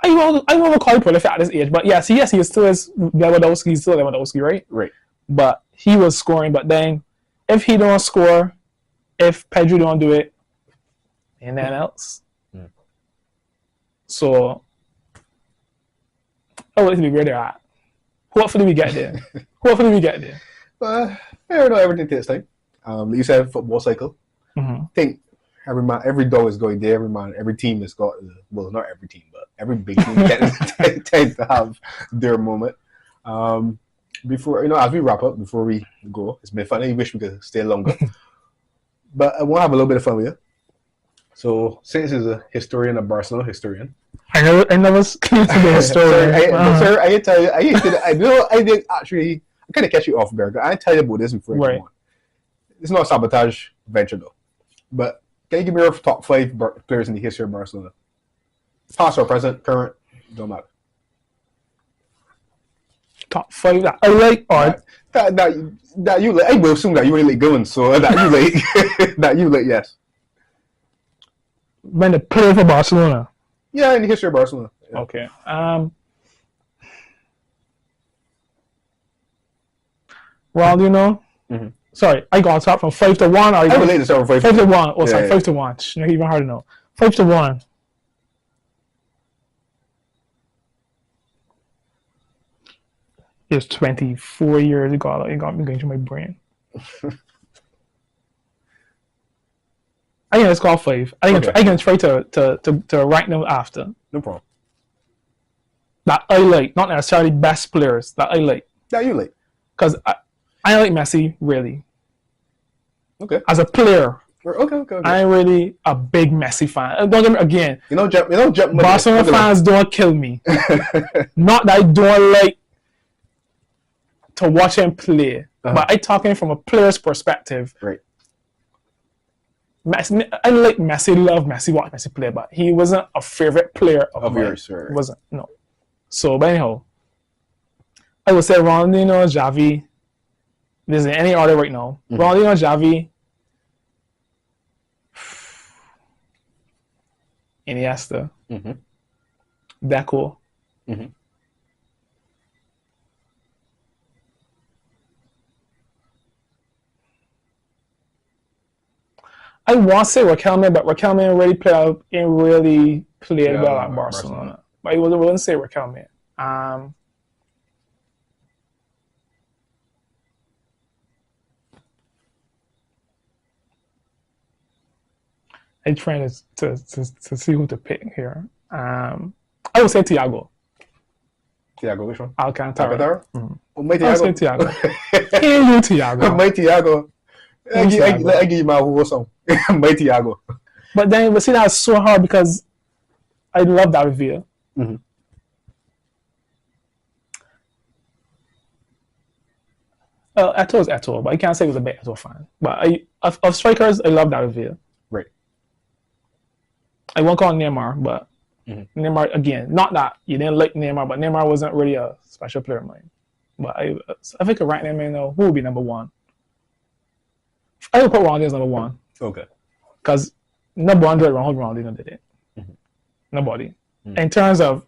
I won't call him prolific at this age, but yes, he still is Lewandowski. He's still Lewandowski, right? Right. But he was scoring. But then, if he don't score, if Pedri don't do it, and then else. So, I would like to be where they're at. Hopefully, we get there. I don't know. Everything takes time. You said football cycle. I think every dog is going there. Every team has got. Well, not every team, but every big team tends to have their moment. Before as we wrap up, before we go, it's been fun. I wish we could stay longer, but I want to have a little bit of fun with you. So, since he's a historian, a Barcelona historian, I never came to the historian. I tell you, I did actually. I kind of catch you off guard. I didn't tell you about this before. Right. It's not a sabotage venture though, but. Can you give me your top 5 players in the history of Barcelona? Past or present, current, don't matter. Top 5 that I like, or that you like. I will assume that you really like going, so that you like, that you like, yes. When the player for Barcelona. Yeah, in the history of Barcelona. Yeah. Okay. Well, you know. Sorry, I got to start from 5 to 1. I relate to start from 5 to 1. Oh, sorry, 5 to 1. It's even hard to know. 5 to 1. It's 24 years ago. It got me going to my brain. I think let's call 5. I can try to rank them after. No problem. That I like, not necessarily best players. That I like. That you like. Because I like Messi, really. Okay. As a player. Okay. I'm really a big Messi fan. Don't get me again. You don't jump. Barcelona fans don't kill me. Not that I don't like to watch him play. But I talking from a player's perspective. Right. Messi, I like Messi, love Messi, watch Messi play, but he wasn't a favorite player of mine. Yours, right. Wasn't, no. So, but anyhow, I would say Ronaldinho, Xavi. There's any order right now. Ronaldinho, Xavi, Iniesta, Deco. I want to say Riquelme, but Riquelme really played well at Barcelona. But I wouldn't say Riquelme. I'm trying to see who to pick here. I would say Thiago. Thiago, which one? Alcantara. My I would say Thiago. Thiago. Can you Thiago? My Thiago. I give you my whole song. My Thiago. But then, see, that's so hard because I love David Villa. Eto'o is Eto'o, but I can't say he was a big Eto'o fan. But of strikers, I love David Villa. Right. I won't call Neymar, but Neymar, again, not that you didn't like Neymar, but Neymar wasn't really a special player of mine. But I think right now, who would be number one? I would put Ronaldinho as number one. Okay. Because number one, Ronaldinho did it. Nobody. In terms of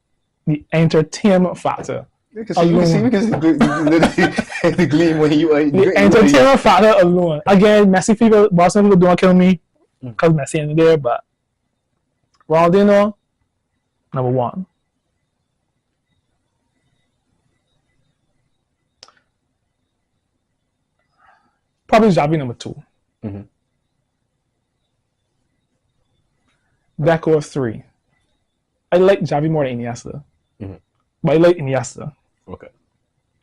the entertainment factor. You can see the gleam when you the entertainment factor alone. Again, Messi people, Barcelona people don't kill me because Messi in there, but Ronaldinho, number one. Probably Xavi, number two. Deco, 3. I like Xavi more than Iniesta. But I like Iniesta. Okay.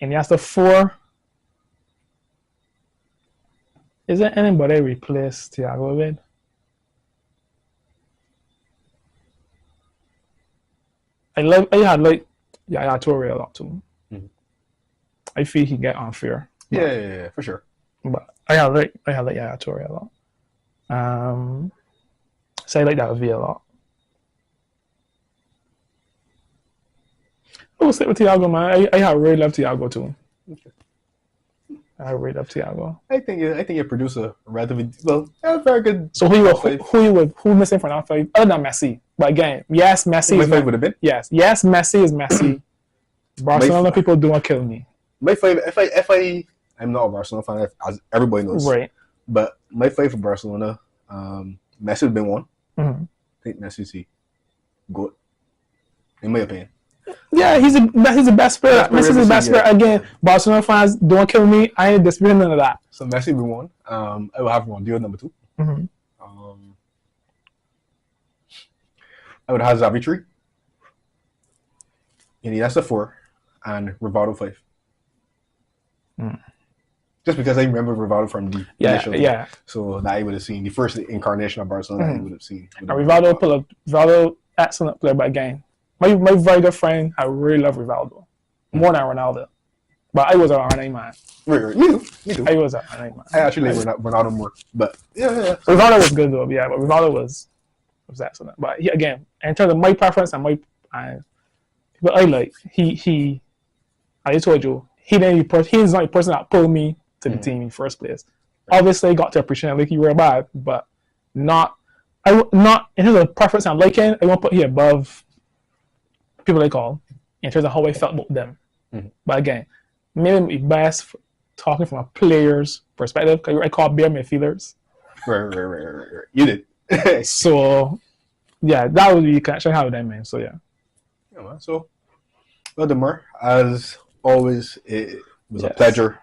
Iniesta, 4. Is there anybody replace Thiago with? I had Yaya Toure a lot too. I feel he get unfair. Yeah, for sure. But I had Yaya Toure a lot. So I like that Villa a lot. I will sit with Thiago, man. I really love Thiago too. Okay. I really love Thiago. I think you produce a relatively very good. So who missing for that 5 other than Messi? But again, yes, Messi my 5 would have been. Yes, Messi is Messi. Barcelona people don't kill me. My 5, if I'm not a Barcelona fan, as everybody knows, right? But my 5 for Barcelona, Messi would have been 1. I think Messi's good, in my opinion. Yeah, he's the best player. Messi's the best player. Again, Barcelona fans, don't kill me. I ain't disputing none of that. So Messi would be 1. I will have Ronaldinho number 2. I would have Xavi 3. Iniesta 4, and Rivaldo 5. Just because I remember Rivaldo from the initial. Yeah. So that I would have seen the first incarnation of Barcelona. I would have seen. And Rivaldo, excellent player, but again, my very good friend, I really love Rivaldo more than Ronaldo. But I was an R9 man. Right. Me too. I was an R9 man. I actually like Ronaldo more, but yeah. Rivaldo was good though, yeah. But Rivaldo was excellent. But again, in terms of my preference and but I like he. I told you he's not the person that pulled me to the team in first place. Right. Obviously, I got to appreciate like he were bad, but not in terms of preference and liking. I won't put him above people I call in terms of how I felt about them. But again, maybe best talking from a player's perspective. Because I call bare midfielders. Right. You did. So yeah, that would be connection how that man. So yeah. Yeah, man. So, well, Damar, as always, it was a pleasure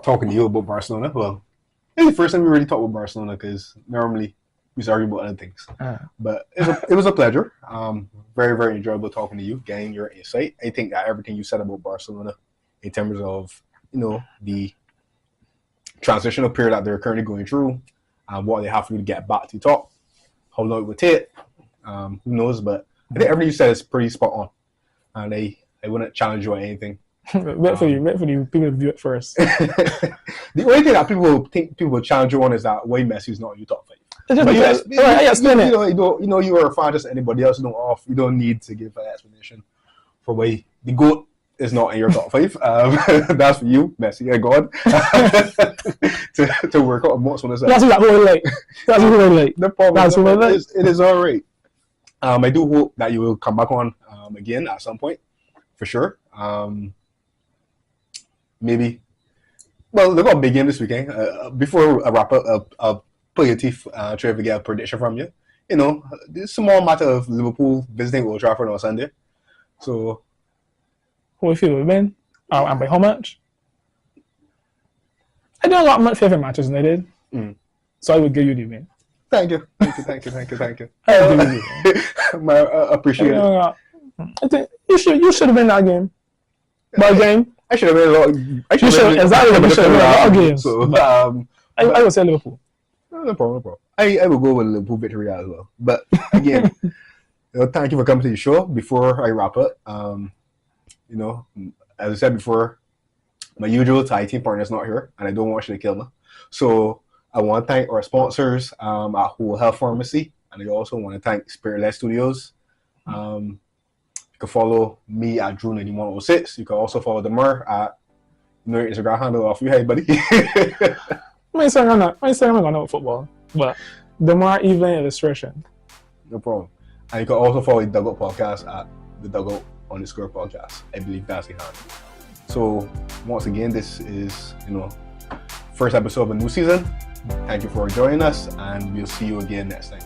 talking to you about Barcelona. Well, it's the first time we really talk about Barcelona because normally we argue about other things. But it was a pleasure. Very, very enjoyable talking to you, getting your insight. I think that everything you said about Barcelona in terms of, the transitional period that they're currently going through and what they have to do to get back to top, how long it would take, who knows, but I think everything you said is pretty spot on. And I wouldn't challenge you on anything. Wait for the people to view it first. The only thing that people challenge you on is that why Messi's not in your top 5. It's just But because, you know, you are a fan just like anybody else. You don't need to give an explanation for why the GOAT is not in your top 5. That's for you, Messi, and God, to work out what's on the side. That's what I like. That's what I like. The problem That's what I like. it is all right. I do hope that you will come back on again at some point, for sure. Maybe. Well, they've got a big game this weekend. Before I wrap up, I'll pull your teeth, try to get a prediction from you. You know, it's a small matter of Liverpool visiting Old Trafford on Sunday. So, How you feel with win? And by how much? I don't got much favorite matches than I did. So I would give you the win. Thank you. I would give you the win. I appreciate it. I think you should have been that game. But again, I should have been a lot. you should have been a lot of games. So, I would say Liverpool. no problem. I will go with Liverpool victory as well. But again, thank you for coming to the show. Before I wrap up, as I said before, my usual Thai team partner is not here, and I don't want you to kill me. So I want to thank our sponsors at Whole Health Pharmacy, and I also want to thank Spirit-Led Studios. You can follow me at Drew9106. You can also follow Damar at your Instagram handle off you. Hey, buddy. My Instagram got no football, but Damar Evelyn illustration. No problem. And you can also follow the Dugout Podcast at the Dugout_podcast. I believe that's the handle. So once again, this is first episode of a new season. Thank you for joining us, and we'll see you again next time.